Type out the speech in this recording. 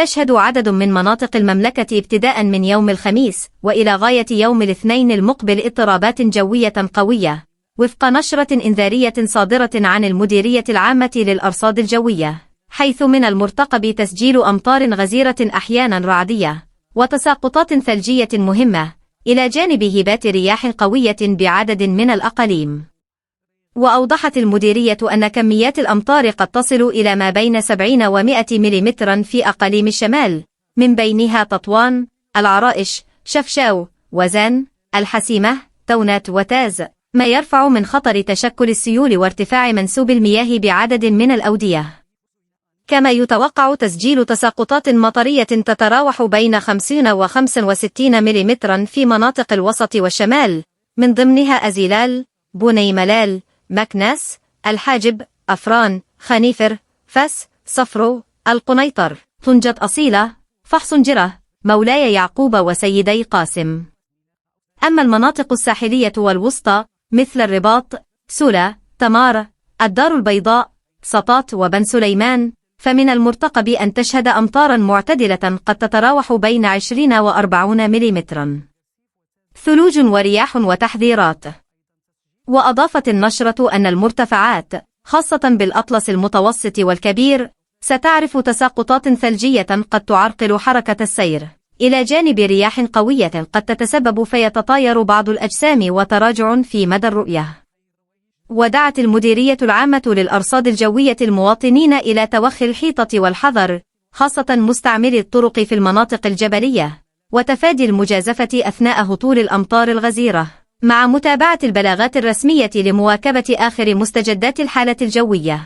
تشهد عدد من مناطق المملكة ابتداء من يوم الخميس وإلى غاية يوم الاثنين المقبل اضطرابات جوية قوية، وفق نشرة إنذارية صادرة عن المديرية العامة للأرصاد الجوية، حيث من المرتقب تسجيل أمطار غزيرة أحيانا رعدية وتساقطات ثلجية مهمة، إلى جانب هبات رياح قوية بعدد من الأقاليم. وأوضحت المديرية أن كميات الأمطار قد تصل إلى ما بين 70 و100 ملم في أقاليم الشمال، من بينها تطوان، العرائش، شفشاو، وزان، الحسيمة، تونات وتاز، ما يرفع من خطر تشكل السيول وارتفاع منسوب المياه بعدد من الأودية. كما يتوقع تسجيل تساقطات مطرية تتراوح بين 50 و65 ملم في مناطق الوسط والشمال، من ضمنها أزيلال، بوني ملال، مكناس، الحاجب، أفران، خنيفر، فاس، صفرو، القنيطر، طنجة أصيلة، فحصنجرة، مولاي يعقوب وسيدي قاسم. أما المناطق الساحلية والوسطى مثل الرباط، سولا، تمار، الدار البيضاء، سطات وبن سليمان، فمن المرتقب أن تشهد أمطارا معتدلة قد تتراوح بين 20 و40 ملم. ثلوج ورياح وتحذيرات. وأضافت النشرة أن المرتفعات، خاصة بالأطلس المتوسط والكبير، ستعرف تساقطات ثلجية قد تعرقل حركة السير، إلى جانب رياح قوية قد تتسبب فيتطاير بعض الأجسام وتراجع في مدى الرؤية. ودعت المديرية العامة للأرصاد الجوية المواطنين إلى توخي الحيطة والحذر، خاصة مستعملي الطرق في المناطق الجبلية، وتفادي المجازفة أثناء هطول الأمطار الغزيرة، مع متابعة البلاغات الرسمية لمواكبة آخر مستجدات الحالة الجوية.